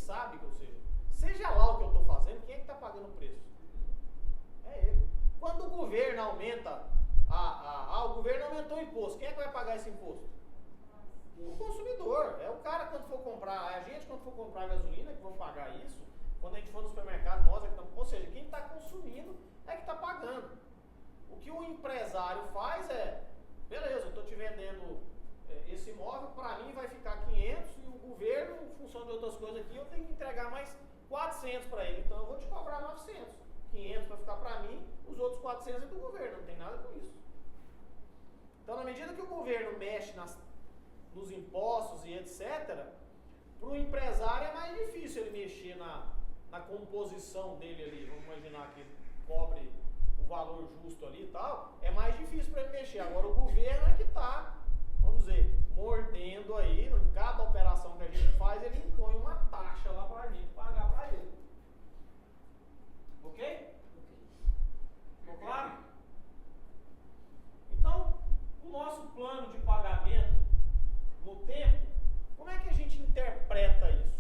sabe, ou seja, seja lá o que eu estou fazendo, quem é que está pagando o preço? É ele. Quando o governo aumenta, o governo aumentou o imposto, quem é que vai pagar esse imposto? O consumidor. É o cara quando for comprar, é a gente quando for comprar gasolina que vão pagar isso. Quando a gente for no supermercado, nós é que estamos. Ou seja, quem está consumindo é que está pagando. O que o empresário faz é, beleza, eu estou te vendendo esse imóvel, para mim vai ficar 500 e o governo, em função de outras coisas aqui, eu tenho que entregar mais 400 para ele. Então eu vou te cobrar 900. 500 para ficar para mim, os outros 400 é do governo, não tem nada com isso. Então, na medida que o governo mexe nos impostos e etc., para o empresário é mais difícil ele mexer na composição dele ali. Vamos imaginar que ele cobre o valor justo ali e tal, é mais difícil para ele mexer. Agora, o governo é que está, vamos dizer, mordendo aí, em cada operação que a gente faz, ele impõe uma taxa lá para a gente pagar para ele. Ok? Ficou claro? Então, o nosso plano de pagamento no tempo, como é que a gente interpreta isso?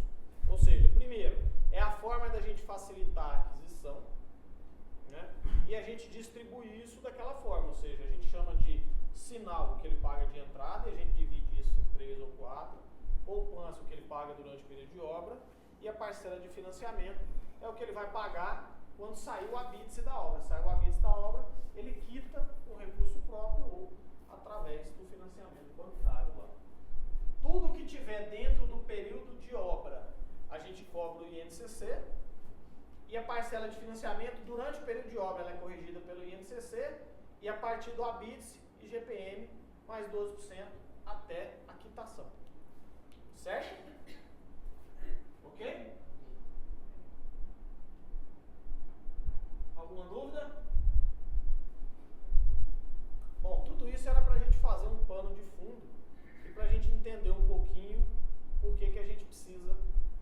Ou seja, primeiro, é a forma da gente facilitar a aquisição, né? E a gente distribui isso daquela forma, ou seja, a gente chama de sinal o que ele paga de entrada, e a gente divide isso em 3 ou 4, poupança o que ele paga durante o período de obra, e a parcela de financiamento é o que ele vai pagar quando sair o habite da obra. Sai o habite da obra, ele quita com recurso próprio ou através do financiamento bancário lá. Tudo que tiver dentro do período de obra, a gente cobra o INCC, e a parcela de financiamento durante o período de obra ela é corrigida pelo INCC, e a partir do habite, IGPM, mais 12% até a quitação. Certo? Ok? Alguma dúvida? Bom, tudo isso era para a gente fazer um pano de fundo e para a gente entender um pouquinho por que a gente precisa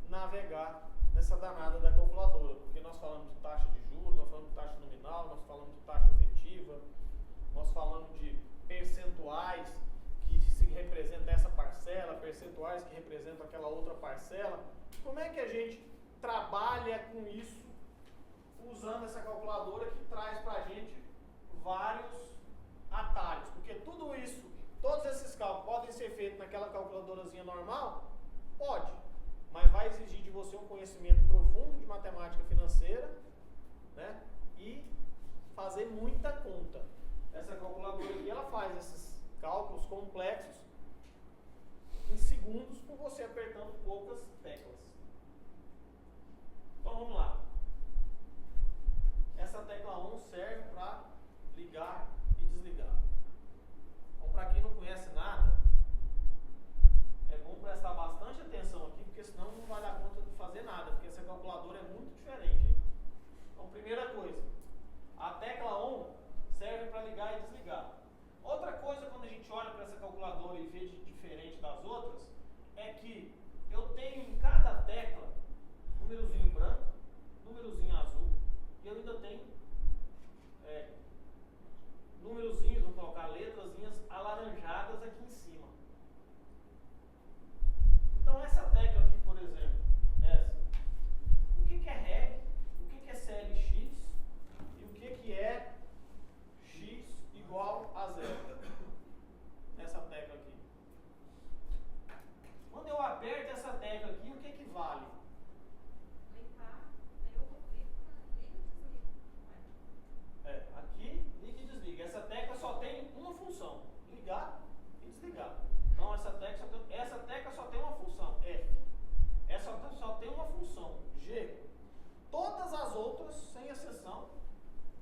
navegar nessa danada da calculadora. Porque nós falamos de taxa de juros, nós falamos de taxa nominal, nós falamos de taxa efetiva, nós falamos de percentuais que se representam essa parcela, percentuais que representam aquela outra parcela. Como é que a gente trabalha com isso usando essa calculadora que traz para a gente vários atalhos? Porque tudo isso, todos esses cálculos podem ser feitos naquela calculadorazinha normal? Pode, mas vai exigir de você um conhecimento profundo de matemática financeira, né? E fazer muita conta. Essa calculadora aqui, ela faz esses cálculos complexos em segundos com você apertando poucas teclas. Então vamos lá. Essa tecla 1 serve para ligar e desligar. Então, para quem não conhece nada, é bom prestar bastante atenção aqui, porque senão não vai dar conta de fazer nada, porque essa calculadora é muito diferente, hein? Então, primeira coisa, a tecla 1 serve para ligar e desligar. Outra coisa, quando a gente olha para essa calculadora e vê de diferente das outras, é que eu tenho em cada tecla númerozinho branco, númerozinho azul, e eu ainda tenho númerozinhos, vamos colocar letrazinhas alaranjadas aqui em cima. Então essa tecla aqui, por exemplo, essa, o que é REG, o que é CLX e o que é X igual a zero? Nessa tecla aqui. Quando eu aperto essa tecla aqui, o que vale? Aqui, liga e desliga. Essa tecla só tem uma função, ligar e desligar. Então essa tecla só tem uma função, F. Essa só tem uma função, G. Todas as outras, sem exceção,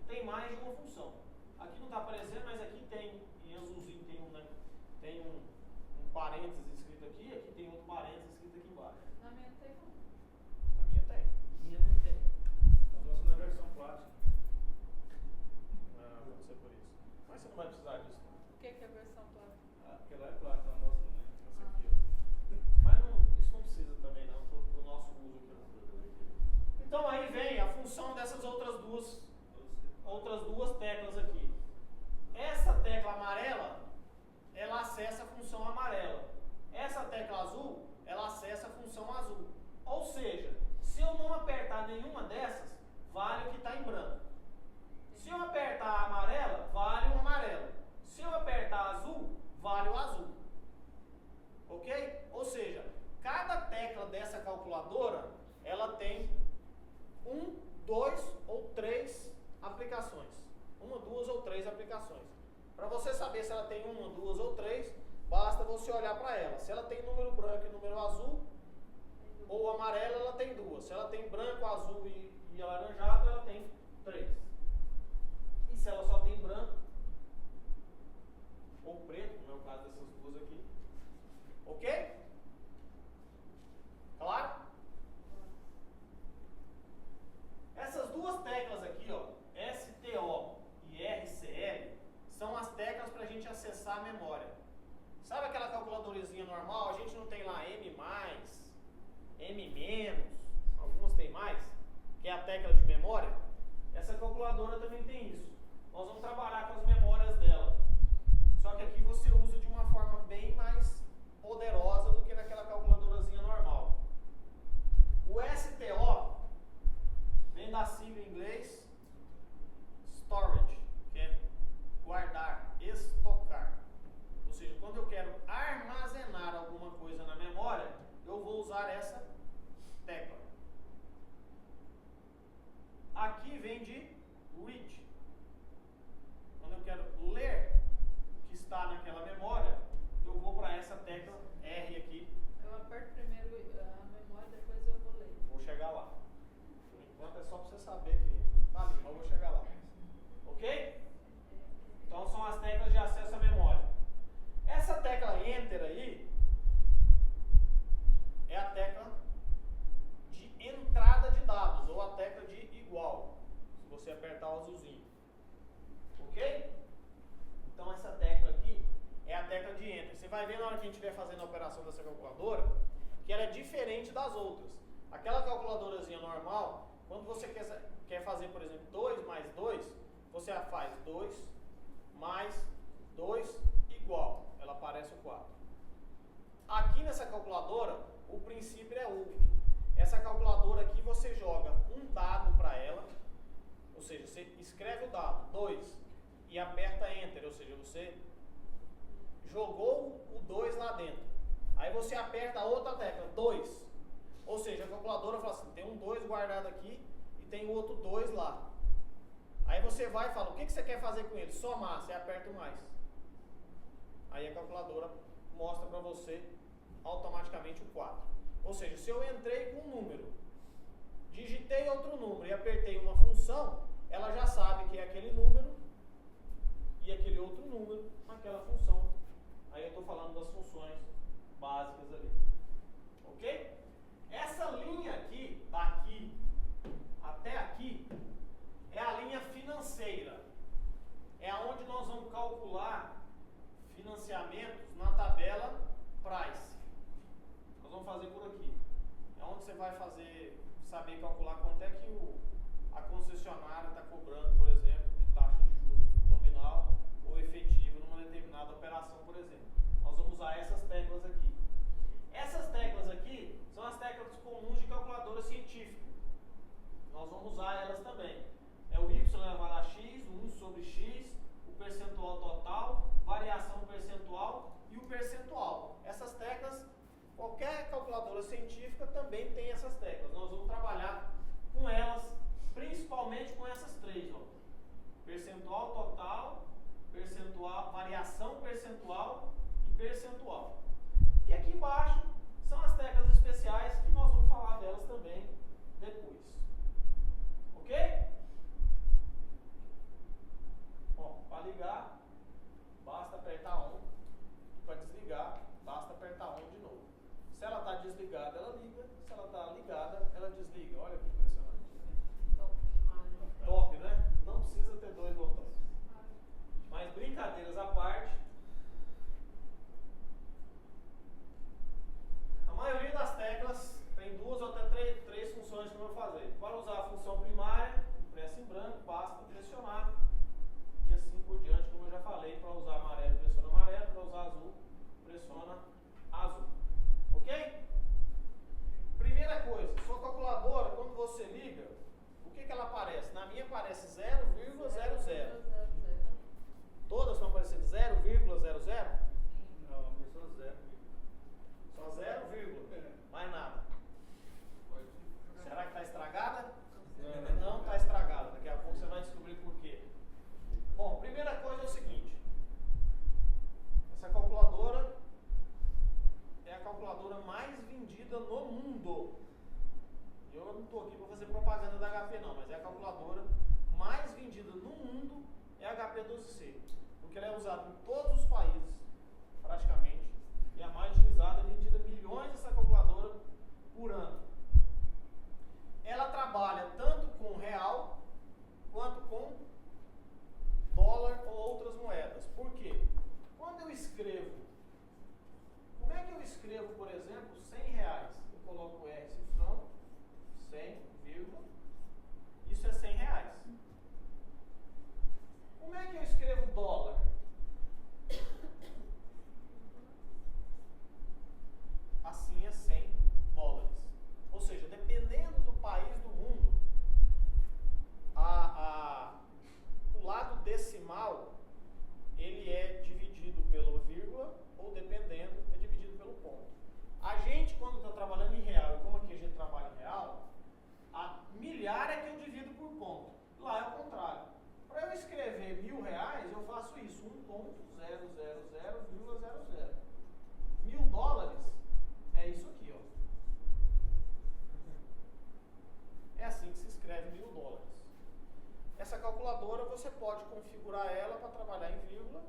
tem mais de uma função. Aqui não está aparecendo, mas aqui tem, em azulzinho tem um parênteses escrito aqui, aqui tem outro parênteses escrito aqui embaixo. Na minha não tem não. Na minha tem. Minha não tem. A nossa não é versão Platinum. Não, pode ser por isso. Mas você não vai precisar disso, não. O que é a versão plana? Aquela é Platinum, a nossa não é. Essa aqui, ó. Mas isso não precisa também não, para o nosso uso aqui. Então aí vem a função dessas outras duas teclas aqui. Essa tecla amarela, ela acessa a função amarela. Essa tecla azul, ela acessa a função azul. Ou seja, você saber se ela tem uma, duas ou três, basta você olhar para ela. Se ela tem número branco e número azul, ou amarelo, ela tem duas. Se ela tem branco, azul e alaranjado, ela tem três. E se ela só tem branco ou preto, como é o caso dessas duas aqui, ok? Claro? Essas duas teclas aqui, ó, STO e RCL, são as teclas para a gente acessar a memória. Sabe aquela calculadorazinha normal? A gente não tem lá M+, M-, algumas tem mais, que é a tecla de memória. Essa calculadora também tem isso. Nós vamos trabalhar com as memórias dela. Só que aqui você usa de uma forma bem mais poderosa do que naquela calculadorazinha normal. O STO vem da sigla em inglês storage, que é guardar, estocar. Ou seja, quando eu quero armazenar alguma coisa na memória, eu vou usar essa tecla. Aqui vem de read. Quando eu quero ler o que está naquela memória, eu vou para essa tecla R aqui. Eu aperto primeiro a memória, depois eu vou ler. Vou chegar lá. Por enquanto é só para você saber que tá ali, mas eu vou chegar lá. Ok? Então são as teclas de acesso à memória. Essa tecla Enter aí é a tecla de entrada de dados, ou a tecla de igual, se você apertar o azulzinho. Ok? Então essa tecla aqui é a tecla de Enter. Você vai ver na hora que a gente estiver fazendo a operação dessa calculadora, que ela é diferente das outras. Aquela calculadorazinha normal, quando você quer fazer, por exemplo, 2 mais 2, você faz 2 mais 2 igual. Ela aparece o 4. Aqui nessa calculadora, o princípio é outro. Essa calculadora aqui você joga um dado para ela, ou seja, você escreve o dado 2 e aperta Enter, ou seja, você jogou o 2 lá dentro. Aí você aperta a outra tecla, 2. Ou seja, a calculadora fala assim, tem um 2 guardado aqui e tem o outro 2 lá. Aí você vai e fala, o que você quer fazer com ele? Somar, você aperta o mais. Aí a calculadora mostra para você automaticamente o 4. Ou seja, se eu entrei com um número, digitei outro número e apertei uma função, ela já sabe que é aquele número e aquele outro número naquela função. Aí eu estou falando das funções básicas ali. Ok? Essa linha aqui, daqui até aqui, é a linha financeira. É onde nós vamos calcular financiamentos na tabela Price. Nós vamos fazer por aqui. É onde você vai saber calcular quanto é que a concessionária está cobrando, por exemplo, de taxa de juros nominal ou efetiva numa determinada operação, por exemplo. Nós vamos usar essas teclas aqui. Essas teclas aqui são as teclas comuns de calculadora científica. Nós vamos usar elas também. É o y elevado a x, o 1 sobre x, o percentual total, variação percentual e o percentual. Essas teclas, qualquer calculadora científica também tem essas teclas. Nós vamos trabalhar com elas, principalmente com essas três. Ó. Percentual total, percentual, variação percentual e percentual. E aqui embaixo são as teclas especiais que nós vamos falar delas também depois. Ok? Bom, para ligar, basta apertar 1. Para desligar, basta apertar 1 de novo. Se ela está desligada, ela liga. Se ela está ligada, ela desliga. Olha que impressionante. Top, né? Não precisa ter dois botões. Mas brincadeiras à parte, a maioria das teclas tem duas ou até três funções que eu vou fazer. Para usar a função primária, impressa em branco, basta pressionar. E assim por diante, como eu já falei, para usar amarelo, pressiona amarelo, para usar azul, pressiona azul. Ok? Primeira coisa, sua calculadora, quando você liga, o que ela aparece? Na minha aparece 0,00. Todas estão aparecendo 0,00. porque ela é usada em todos os países, praticamente, e a mais utilizada, é vendida milhões dessa calculadora por ano. Ela trabalha tanto com real quanto com dólar ou outras moedas. Por quê? Quando eu escrevo, como é que eu escrevo, por exemplo, 100 reais? Eu coloco R cifrão, 100, vírgula, isso é 100 reais. Como é que eu escrevo dólar? Assim é 100 dólares. Ou seja, dependendo do país do mundo, o lado decimal, ele é dividido pelo vírgula, ou dependendo, é dividido pelo ponto. A gente, quando está trabalhando em real, e como aqui a gente trabalha em real, a milhar é que eu divido por ponto. Lá é o contrário. Para eu escrever 1.000 reais, eu faço isso, 1.000,00. 1.000 dólares é isso aqui, ó. É assim que se escreve 1.000 dólares. Essa calculadora você pode configurar ela para trabalhar em vírgula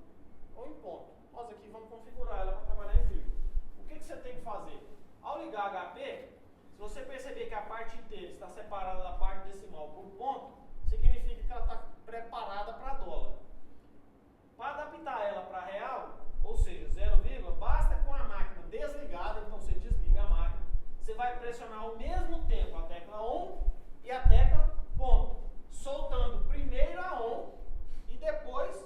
ou em ponto. Nós aqui vamos configurar ela para trabalhar em vírgula. O que você tem que fazer? Ao ligar HP, se você perceber que a parte inteira está separada da parte decimal por ponto, significa que ela está preparada para dólar. Para adaptar ela para real, ou seja, 0, basta com a máquina desligada, então você desliga a máquina, você vai pressionar ao mesmo tempo a tecla ON e a tecla ponto, soltando primeiro a ON e depois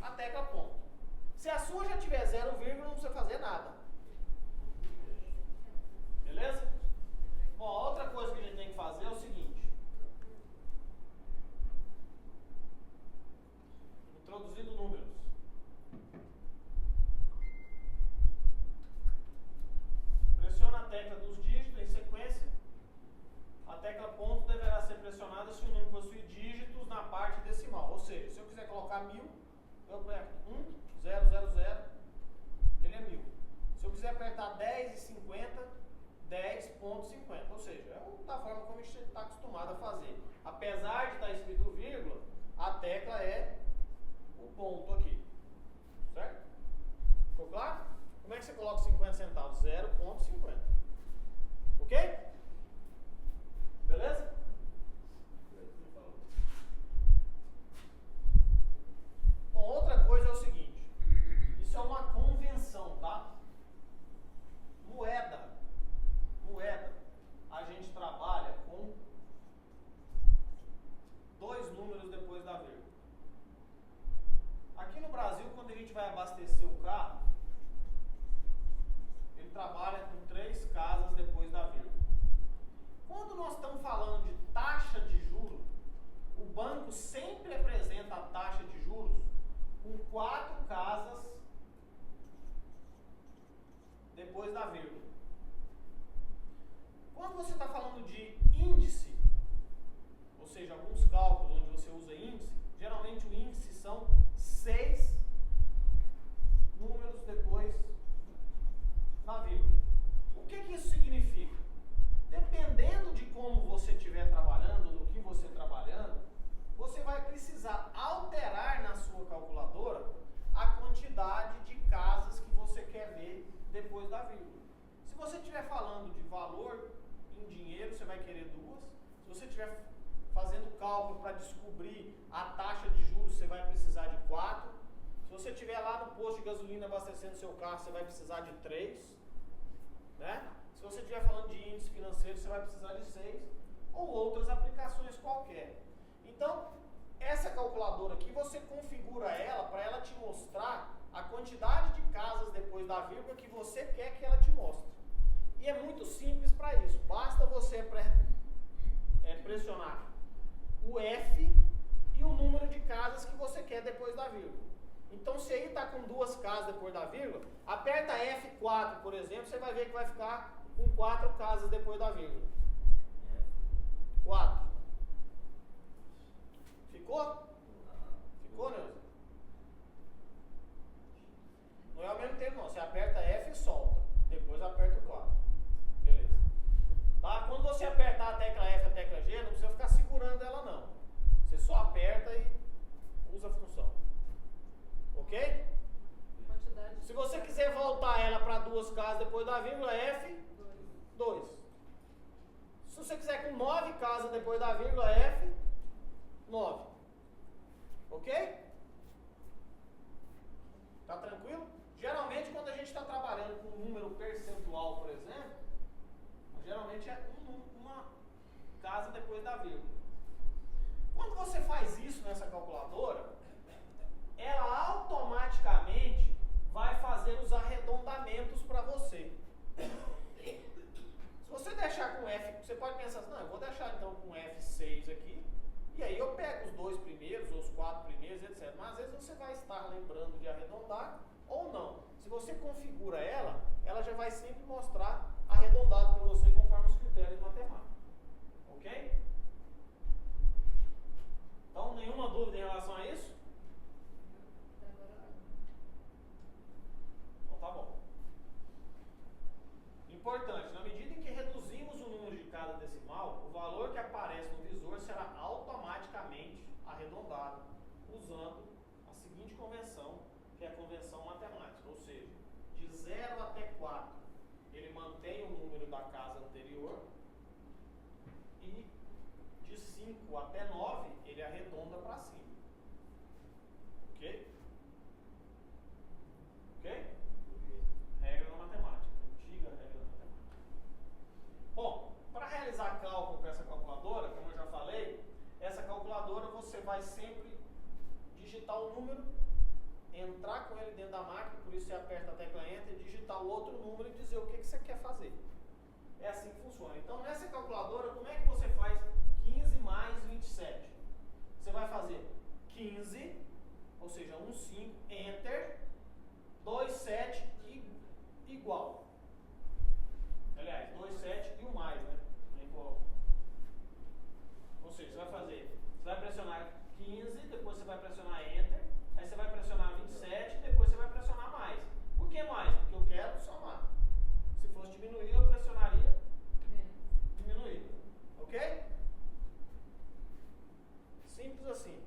a tecla ponto. Se a sua já tiver 0, não precisa fazer nada. Beleza? Bom, outra coisa que a gente tem que fazer é o seguinte. Introduzindo números. Pressiona a tecla dos dígitos em sequência. A tecla ponto deverá ser pressionada se o número possui dígitos na parte decimal. Ou seja, se eu quiser colocar 1.000, eu aperto 1,000, ele é 1.000. Se eu quiser apertar 10,50, 10,50. Ou seja, é da forma como a gente está acostumado a fazer. Apesar de estar escrito vírgula, a tecla é o ponto aqui. Certo? Ficou claro? Como é que você coloca 50 centavos? 0,50. Ok? Beleza? Bom, outra coisa é o seguinte. Isso é uma convenção, tá? Moeda. A gente trabalha com 2 números depois da vírgula. Aqui no Brasil, quando a gente vai abastecer o carro, ele trabalha com 3 casas depois da vírgula. Quando nós estamos falando de taxa de juros, o banco sempre apresenta a taxa de juros com 4 casas depois da vírgula. Quando você está falando de índice, ou seja, alguns cálculos onde você usa índice, geralmente o índice são 6 números depois da vírgula. O que isso significa? Dependendo de como você estiver trabalhando, no que você trabalhando, você vai precisar alterar na sua calculadora a quantidade de casas que você quer ver depois da vírgula. Se você estiver falando de valor em dinheiro, você vai querer 2. Se você estiver fazendo cálculo para descobrir a taxa de juros, você vai precisar de 4. Se você estiver lá no posto de gasolina abastecendo seu carro, você vai precisar de 3. Né? Se você estiver falando de índice financeiro, você vai precisar de 6. Ou outras aplicações qualquer. Então, essa calculadora aqui, você configura ela para ela te mostrar a quantidade de casas depois da vírgula que você quer que ela te mostre. E é muito simples para isso. Basta você pressionar o F e o número de casas que você quer depois da vírgula. Então, se aí está com 2 casas depois da vírgula, aperta F4, por exemplo, você vai ver que vai ficar com 4 casas depois da vírgula. 4. Ficou? Ficou, Neuza? Não é ao mesmo tempo, não. Você aperta F e solta. Depois aperta o 4. Beleza. Tá? Quando você apertar a tecla F e a tecla G, não precisa ficar segurando ela, não. Você só aperta e usa a função. Ok? Quantidade. Se você quiser voltar ela para duas casas depois da vírgula, F2. Se você quiser com 9 casas depois da vírgula, F9. Ok? Tá tranquilo? Geralmente quando a gente está trabalhando com um número percentual, por exemplo, geralmente é uma casa depois da vírgula. Quando você faz isso nessa calculadora, ela automaticamente vai fazer os arredondamentos para você. Se você deixar com F, você pode pensar assim, não, eu vou deixar então com F6 aqui, e aí eu pego os 2 primeiros, ou os 4 primeiros, etc. Mas às vezes você vai estar lembrando de arredondar, ou não. Se você configura ela, ela já vai sempre mostrar arredondado para você conforme os critérios matemáticos. Ok? Então, nenhuma dúvida em relação a isso? Então tá bom. Importante, na medida em que reduzimos o número de cada decimal, o valor que aparece no visor será automaticamente arredondado, usando a seguinte convenção, que é a convenção matemática, ou seja, de 0 até 4, ele mantém o número da casa anterior, e de 5 até 9, ele arredonda para cima. Ok? Ok? Regra da matemática, antiga regra da matemática. Bom, para realizar cálculo com essa calculadora, como eu já falei, essa calculadora você vai sempre digitar o número, entrar com ele dentro da máquina, por isso você aperta a tecla Enter, digitar o outro número e dizer o que você quer fazer. É assim que funciona. Então, nessa calculadora, como é que você faz 15 mais 27? Você vai fazer 15, ou seja, 1, 5, Enter, 2, 7 e igual. Aliás, 2, 7 e o mais, né? Ou seja, você vai pressionar 15, depois você vai pressionar Enter, aí você vai pressionar 27, depois você vai pressionar mais. Por que mais? Porque eu quero somar. Se fosse diminuir, eu pressionaria diminuir. Ok? Simples assim.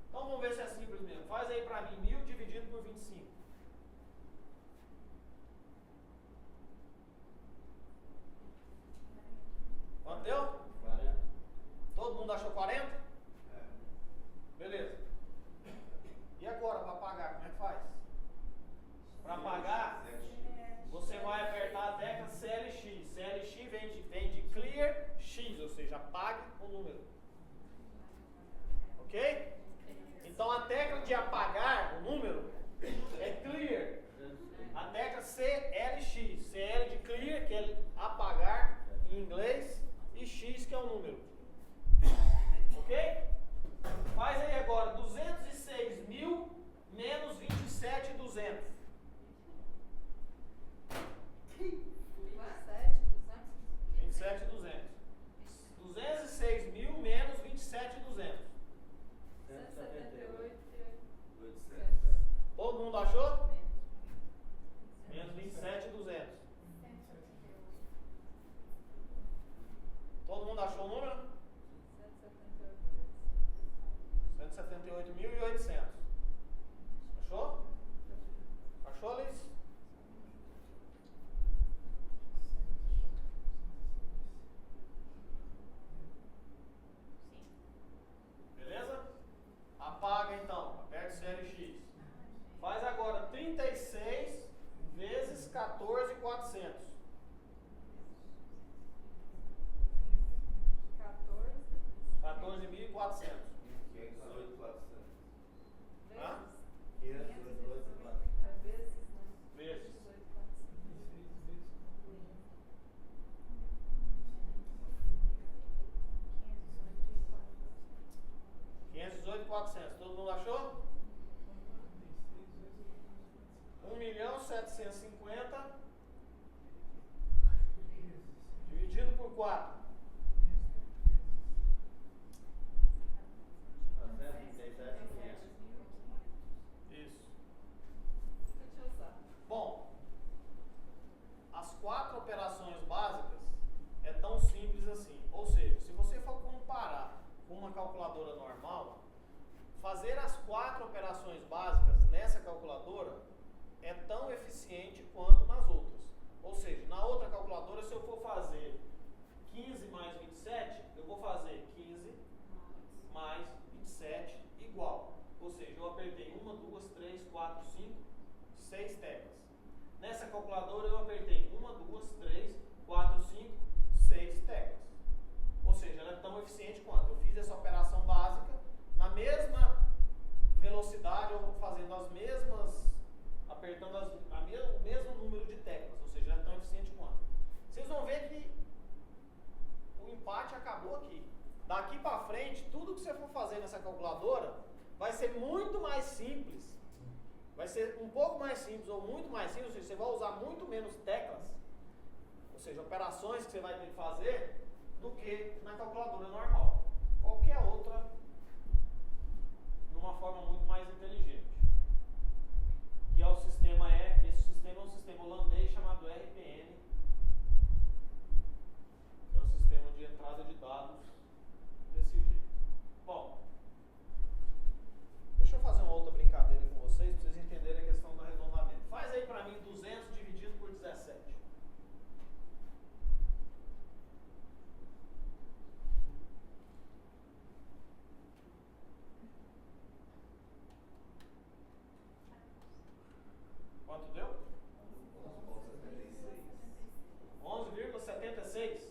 Então vamos ver se é simples mesmo. Faz aí pra mim 1000 dividido por 25. Quanto deu? 40. Todo mundo achou 40? É. Beleza. E agora, para pagar, como é que faz? Para pagar, você vai apertar a tecla CLX. CLX vem de Clear X, ou seja, pague o número. Ok? Então a tecla de apagar o número é Clear. A tecla CLX. CL de Clear, que é apagar em inglês, e X, que é o número. Ok? Faz aí agora 206.000 menos 27.200. 27.200. 206.000 menos 27.200. 178.800. Todo mundo achou? Menos 27.200. Todo mundo achou o número? 178.800. Achou? Achou, Liz? Beleza? Apaga então, aperte CLX. Faz agora 36 vezes 14.400. 14.400. 518.400. Hã? 518.400. Vezes. 518.400. Todo mundo achou? 1.750.000 dividido por 4. 137.500. Isso. Bom, as 4 operações básicas é tão simples assim. Ou seja, se você for comparar com uma calculadora normal, fazer as 4 operações básicas nessa calculadora calculadora é tão eficiente quanto nas outras. Ou seja, na outra calculadora, se eu for fazer 15 mais 27, eu vou fazer 15 mais 27 igual. Ou seja, eu apertei 1, 2, 3, 4, 5, 6 teclas. Nessa calculadora eu apertei 1, 2, 3, 4, 5, 6 teclas. Ou seja, ela é tão eficiente quanto. Eu fiz essa operação básica na mesma velocidade, ou fazendo as mesmas, apertando o mesmo número de teclas. Ou seja, ela é tão eficiente quanto. Vocês vão ver que o empate acabou aqui. Daqui para frente, tudo que você for fazer nessa calculadora vai ser muito mais simples. Vai ser um pouco mais simples ou muito mais simples, ou seja, você vai usar muito menos teclas, ou seja, operações que você vai ter que fazer, do que na calculadora normal. Qualquer outra, numa forma muito mais inteligente. Que é o sistema esse sistema é um sistema holandês chamado RPN, que é o sistema de entrada de dados desse jeito. Bom, deixa eu fazer uma outra brincadeira com vocês, para vocês entenderem a questão do arredondamento. Faz aí para mim 200 dividido por 17. Quanto deu? 11,76?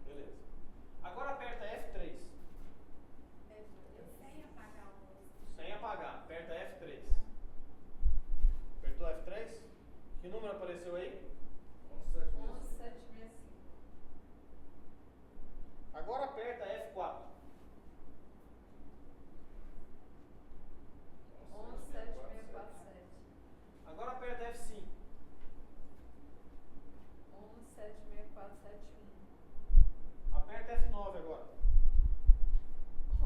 Beleza. Agora aperta F3. Sem apagar. Aperta F3. Apertou F3? Que número apareceu aí? 11765. Agora aperta F4. 17647. Agora aperta F5. 17641. Aperta F9 agora. 176470588.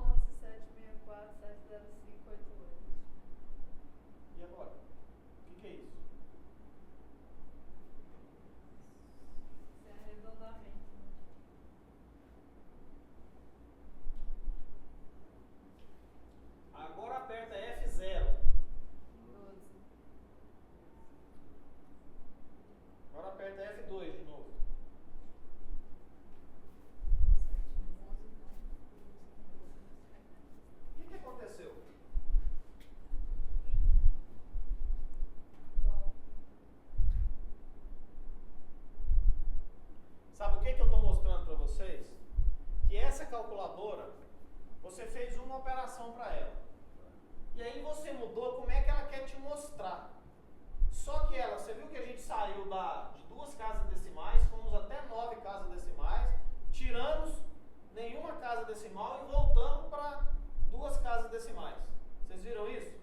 E agora? O que é isso? Isso é arredondamento. Agora aperta F0. 12. Agora aperta F2 de novo. O que aconteceu? Sabe o que eu estou mostrando para vocês? Que essa calculadora, você fez uma operação para ela. E aí você mudou como é que ela quer te mostrar. Só que ela, você viu que a gente saiu de 2 casas decimais, fomos até 9 casas decimais, tiramos nenhuma casa decimal e voltamos para 2 casas decimais. Vocês viram isso?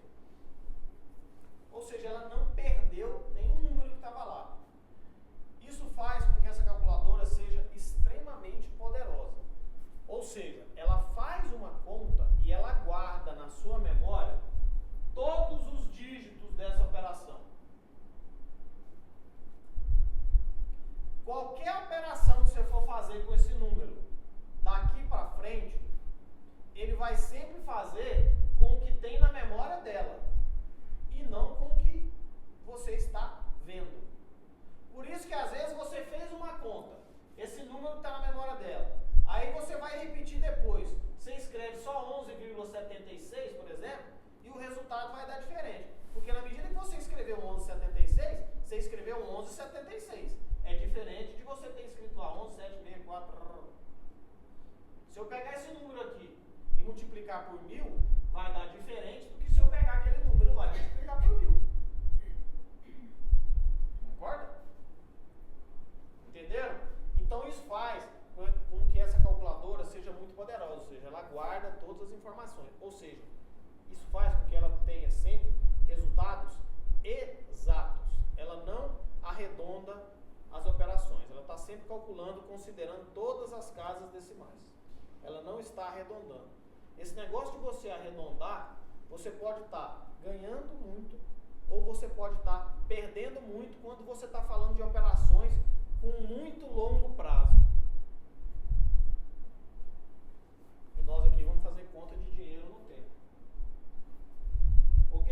Ou seja, ela não perdeu nenhum número que estava lá. Isso faz com que essa calculadora seja extremamente poderosa. Ou seja, ela faz uma conta e ela guarda na sua memória todos os dígitos dessa operação. Qualquer operação que você for fazer com esse número daqui para frente, ele vai sempre fazer com o que tem na memória dela e não com o que você está vendo. Por isso que às vezes você fez uma conta, esse número está na memória dela, aí você vai repetir depois, você escreve só 11,76, por exemplo, e o resultado vai dar diferente, porque na medida que você escreveu 11,76, você escreveu 11,76, é diferente de você ter escrito lá 11,764. Se eu pegar esse número aqui e multiplicar por 1000, vai dar diferente do que se eu pegar aquele número lá e multiplicar por 1000. Concorda? Entenderam? Então isso faz com que essa calculadora seja muito poderosa, ou seja, ela guarda todas as informações. Ou seja, isso faz com que ela tenha sempre resultados exatos. Ela não arredonda as operações. Ela está sempre calculando, considerando todas as casas decimais. Ela não está arredondando. Esse negócio de você arredondar, você pode estar ganhando muito ou você pode estar perdendo muito quando você está falando de operações com muito longo prazo. E nós aqui vamos fazer conta de dinheiro no tempo. Ok?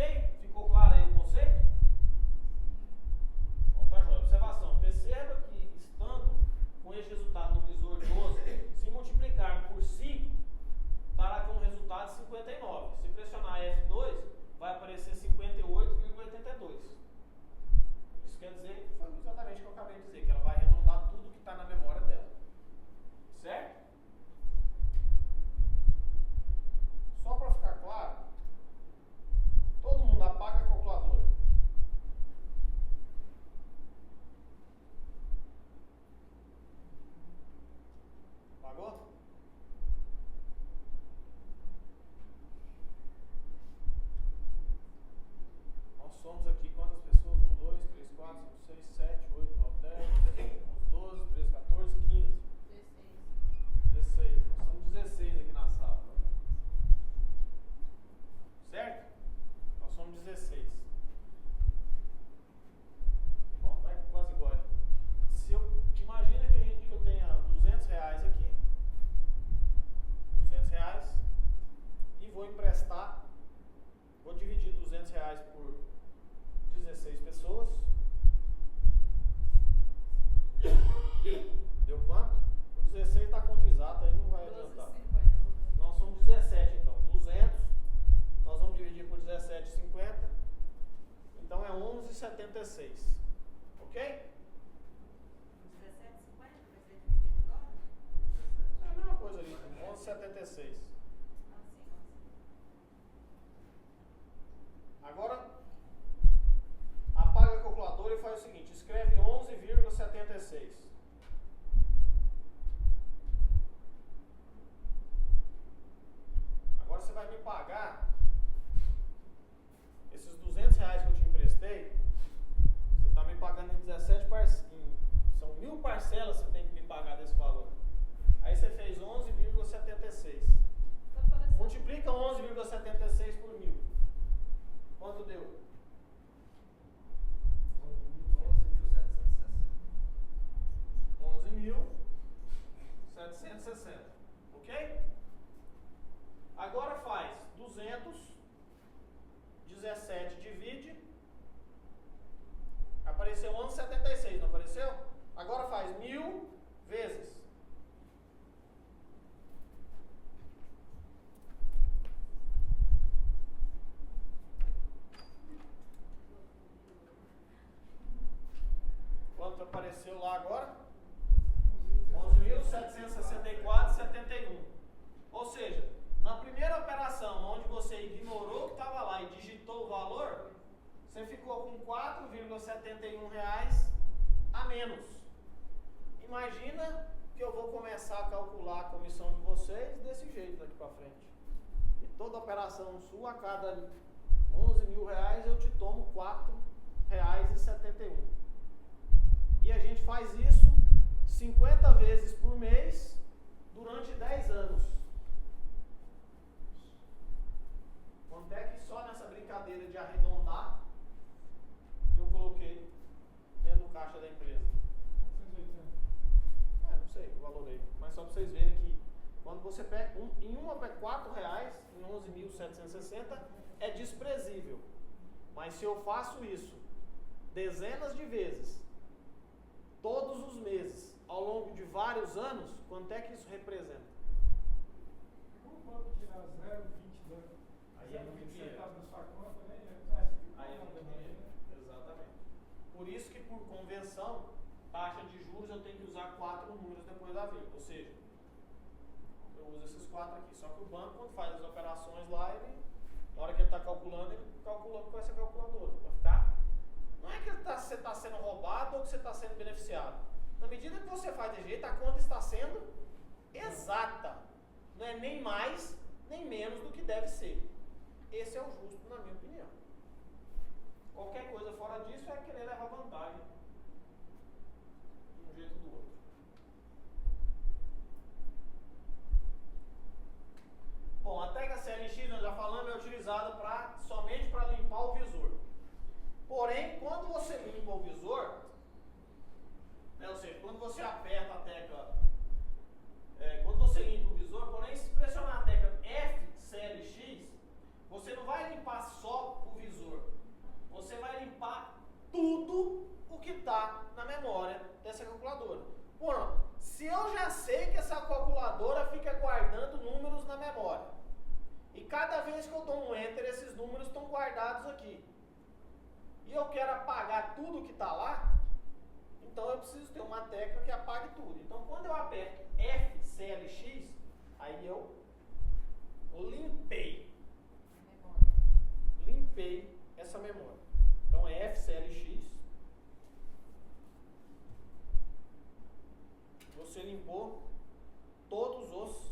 11,76. Ok? Os 17,50 vai ser dividido agora? É a mesma coisa ali, 11,76. Assim. Agora, apaga a calculadora e faz o seguinte, escreve 11,76. Agora você vai me pagar esses R$200 que eu te emprestei, você está me pagando em 17 parcelas, são 1.000 parcelas que você tem que me pagar desse valor. Aí você fez 11,76. Tá parecendo. Multiplica 11,76 por 1.000. Quanto deu? 11.760. Ok? Agora faz 200, 17 divide. Apareceu 11,76, não apareceu? Agora faz 1.000 vezes. Quanto apareceu lá agora? 11.764,71. Ou seja, na primeira operação, onde você ignorou que estava lá e digitou o valor, você ficou com R$4,71 a menos. Imagina que eu vou começar a calcular a comissão de vocês desse jeito daqui para frente. E toda operação sua, a cada R$11.000, eu te tomo R$4,71. E a gente faz isso 50 vezes por mês durante 10 anos. Quanto é que só nessa brincadeira de arredondar eu coloquei dentro do caixa da empresa? 180. Não sei o valor aí. Mas só para vocês verem que quando você pega em uma é R$4, em 11.760 é desprezível. Mas se eu faço isso dezenas de vezes, todos os meses, ao longo de vários anos, quanto é que isso representa? Como pode tirar 0,20 Aí é muito dinheiro. da sua conta, né? Aí é muito dinheiro. Exatamente. Por isso que, por convenção, taxa de juros eu tenho que usar 4 números depois da vírgula. Ou seja, eu uso esses 4 aqui. Só que o banco, quando faz as operações lá, na hora que ele está calculando, ele calcula com essa calculadora. Para ficar. Não é que você está sendo roubado ou que você está sendo beneficiado. Na medida que você faz de jeito, a conta está sendo exata. Não é nem mais, nem menos do que deve ser. Esse é o justo, na minha opinião. Qualquer coisa fora disso é querer levar vantagem de um jeito ou do outro. Bom, a tag CLX, nós já falamos, é utilizada somente para limpar o visor. Porém, quando você limpa o visor, né, ou seja, quando você aperta a tecla, quando você limpa o visor, porém, se pressionar a tecla FCLX, você não vai limpar só o visor, você vai limpar tudo o que está na memória dessa calculadora. Pronto, se eu já sei que essa calculadora fica guardando números na memória, e cada vez que eu dou um Enter, esses números estão guardados aqui, e eu quero apagar tudo que está lá, então eu preciso ter uma tecla que apague tudo. Então, quando eu aperto FCLX, aí eu limpei essa memória. Então, é FCLX. Você limpou todos os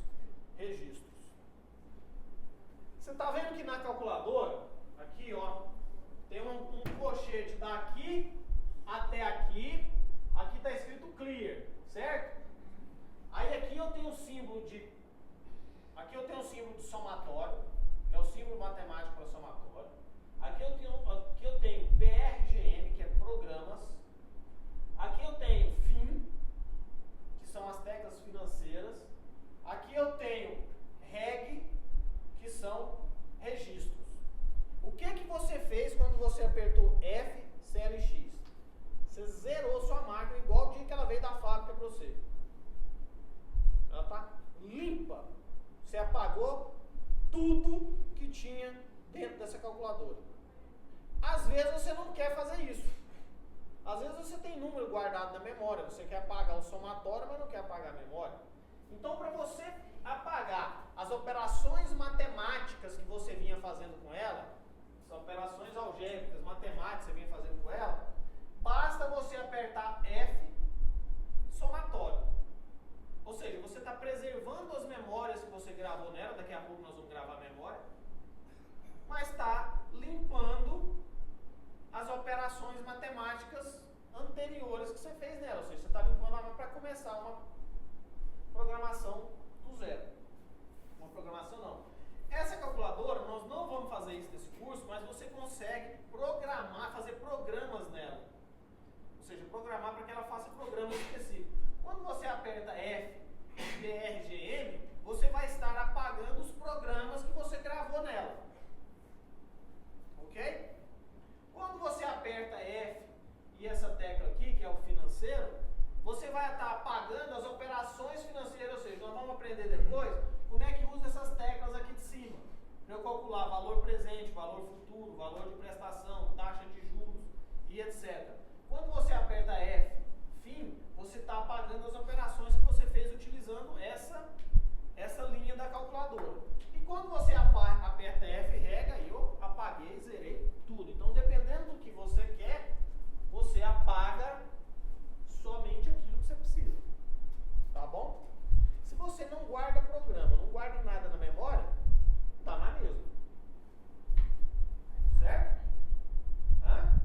registros. Você está vendo que na calculadora, aqui ó, tem um colchete daqui até aqui. Aqui está escrito clear, certo? Aí aqui eu tenho um símbolo de somatório, que é o símbolo matemático para somatório. Aqui eu tenho PRGM, que é programas. Aqui eu tenho FIM, que são as teclas financeiras. Aqui eu tenho REG, que são registros. O que você fez quando você apertou FCLX? Você zerou sua máquina igual o dia que ela veio da fábrica para você. Ela está limpa. Você apagou tudo que tinha dentro dessa calculadora. Às vezes você não quer fazer isso. Às vezes você tem número guardado na memória, você quer apagar o somatório, mas não quer apagar a memória. Então, para você apagar as operações matemáticas que você vinha fazendo com ela, as operações algébricas, matemáticas que você vinha fazendo com ela, basta você apertar F somatório. Ou seja, você está preservando as memórias que você gravou nela, daqui a pouco nós vamos gravar a memória, mas está limpando as operações matemáticas anteriores que você fez nela. Ou seja, você está limpando ela para começar uma programação do zero. Uma programação não. Essa calculadora, nós não vamos fazer isso nesse curso, mas você consegue programar, fazer programas nela. Ou seja, programar para que ela faça programas específicos. Quando você aperta F, BRGM, você vai estar apagando os programas que você gravou nela. Ok? Quando você aperta F e essa tecla aqui, que é o financeiro, você vai estar apagando as operações financeiras, ou seja, nós vamos aprender depois como é que usa essas teclas aqui de cima. Para eu calcular valor presente, valor futuro, valor de prestação, taxa de juros e etc. Quando você aperta F, fim, você está apagando as operações que você fez utilizando essa linha da calculadora. E quando você aperta F, rega, eu apaguei, zerei tudo. Então, dependendo do que você quer, você apaga somente aquilo que você precisa. Tá bom? Se você não guarda programa, não guarda nada na memória, dá na mesma. Certo? Hã?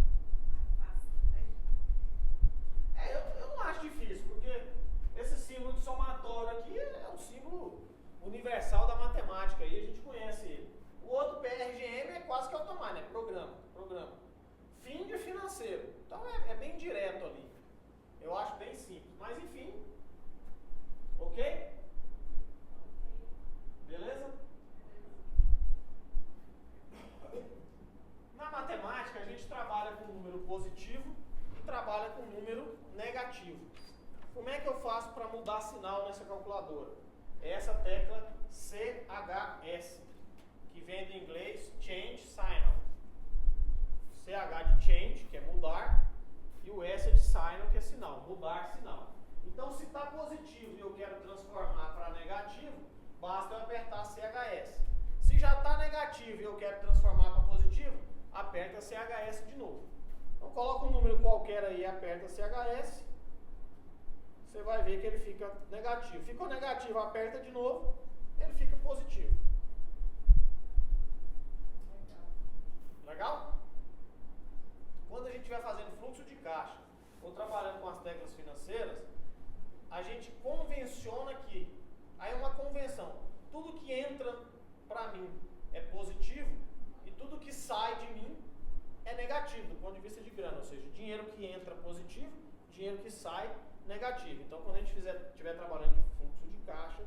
Eu não acho difícil, porque esse símbolo de somatório aqui é um símbolo universal da matemática, aí a gente conhece ele. O outro PRGM é quase que automático, né? Programa. Fim de financeiro. Então é bem direto ali. Eu acho bem simples, mas enfim. Ok? Beleza? Na matemática a gente trabalha com número positivo e trabalha com número negativo. Como é que eu faço para mudar sinal nessa calculadora? É essa tecla CHS, que vem do inglês Change Signal. CH de Change, que é mudar, e o S é de Signal, que é sinal, mudar sinal. Então, se está positivo e eu quero transformar para negativo, basta eu apertar CHS. Se já está negativo e eu quero transformar para positivo, aperta CHS de novo. Então, coloca um número qualquer aí e aperta CHS. Você vai ver que ele fica negativo. Ficou negativo, aperta de novo, ele fica positivo. Legal? Quando a gente estiver fazendo fluxo de caixa ou trabalhando com as teclas financeiras, a gente convenciona aqui. Aí é uma convenção. Tudo que entra para mim é positivo e tudo que sai de mim é negativo do ponto de vista de grana. Ou seja, dinheiro que entra positivo, dinheiro que sai negativo. Então, quando a gente estiver trabalhando de fluxo de caixa,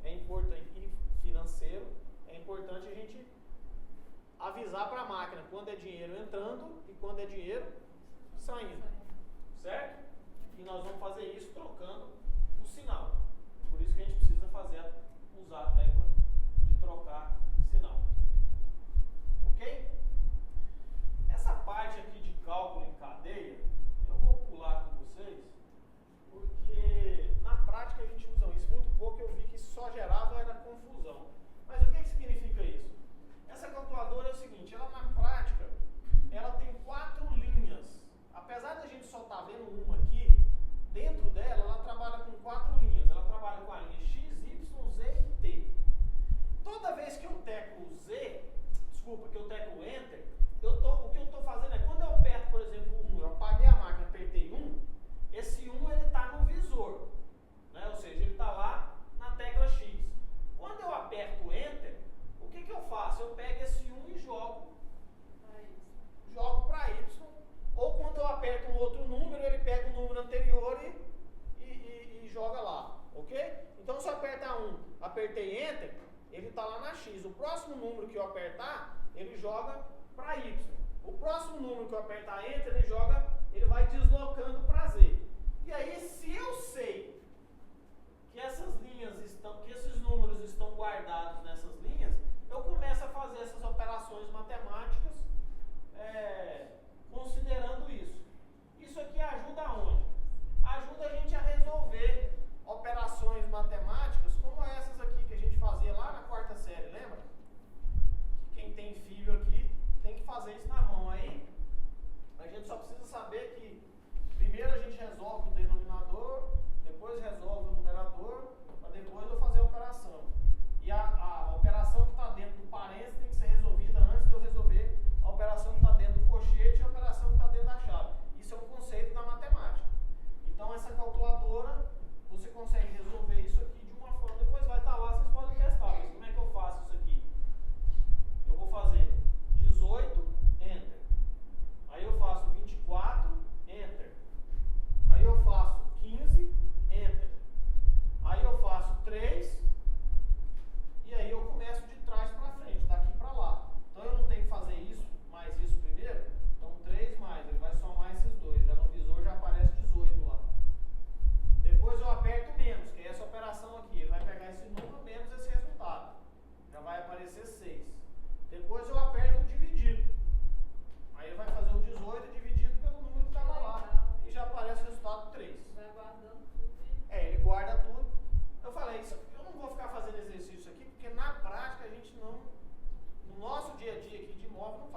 é importante, e financeiro, é importante a gente avisar para a máquina quando é dinheiro entrando e quando é dinheiro saindo. Certo? E nós vamos fazer isso trocando o sinal. Por isso que a gente precisa usar a tecla de trocar sinal. Ok? Essa parte aqui de cálculo em cadeia, eu vou pular com vocês, porque na prática a gente usa isso muito pouco, eu vi que só gerava era confusão. Mas o que significa isso? Essa calculadora é o seguinte, ela na prática, ela tem 4 linhas. Apesar da gente só estar vendo uma aqui, dentro dela ela trabalha com 4 linhas. Ela trabalha com a linha X, Y, Z e T. Toda vez que eu teclo Enter, o que eu estou fazendo é, quando eu aperto, por exemplo, 1, eu apaguei a máquina, apertei 1, esse 1 ele está no visor, né? Ou seja, ele está lá na tecla X. Quando eu aperto Enter, o que eu faço? Eu pego esse 1 e jogo para Y. Ou quando eu aperto um outro número, ele pega o número anterior e joga lá, ok? Então, se eu apertar 1, apertei Enter, ele está lá na X. O próximo número que eu apertar, ele joga para Y. O próximo número que eu apertar Enter, ele vai deslocando para Z. E aí, se eu sei que que esses números estão guardados nessas linhas, eu começo a fazer essas operações matemáticas considerando isso. Isso aqui é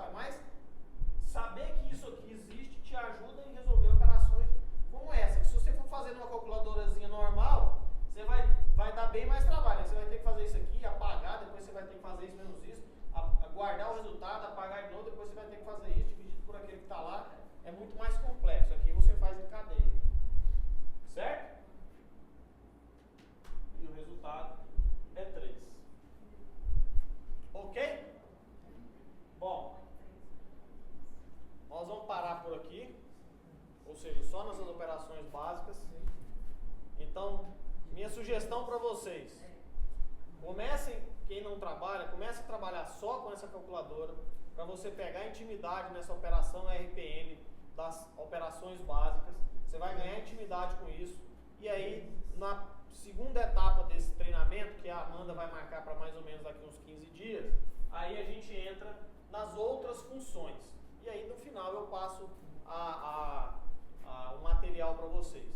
faz. Mas saber que isso aqui existe te ajuda em resolver operações como essa. Que se você for fazer numa calculadorazinha normal, você vai dar bem mais trabalho. Você vai ter que fazer isso aqui, apagar, depois você vai ter que fazer isso menos isso, guardar o resultado, apagar de novo, depois você vai ter que fazer isso, dividido por aquele que está lá. É muito mais complexo. Aqui você faz em cadeia. Certo? E o resultado é 3. Ok? Bom, nós vamos parar por aqui. Ou seja, só nessas operações básicas. Então, minha sugestão para vocês: comecem, quem não trabalha, comece a trabalhar só com essa calculadora, para você pegar intimidade nessa operação RPM, das operações básicas. Você vai ganhar intimidade com isso. E aí, na segunda etapa desse treinamento, que a Amanda vai marcar para mais ou menos daqui uns 15 dias, aí a gente entra nas outras funções. E aí, no final, eu passo o material para vocês.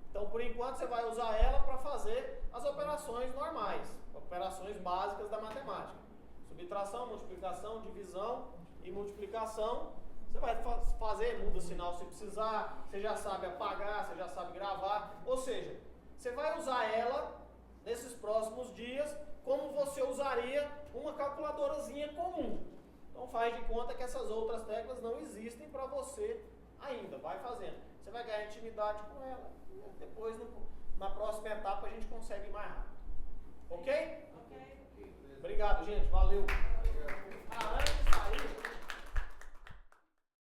Então, por enquanto, você vai usar ela para fazer as operações normais, operações básicas da matemática. Subtração, multiplicação, divisão e multiplicação. Você vai fazer, muda o sinal se precisar, você já sabe apagar, você já sabe gravar. Ou seja, você vai usar ela nesses próximos dias como você usaria uma calculadorazinha comum. Então faz de conta que essas outras teclas não existem para você ainda. Vai fazendo. Você vai ganhar intimidade com ela. E depois, na próxima etapa, a gente consegue ir mais rápido. Ok? Ok. Obrigado, gente. Valeu.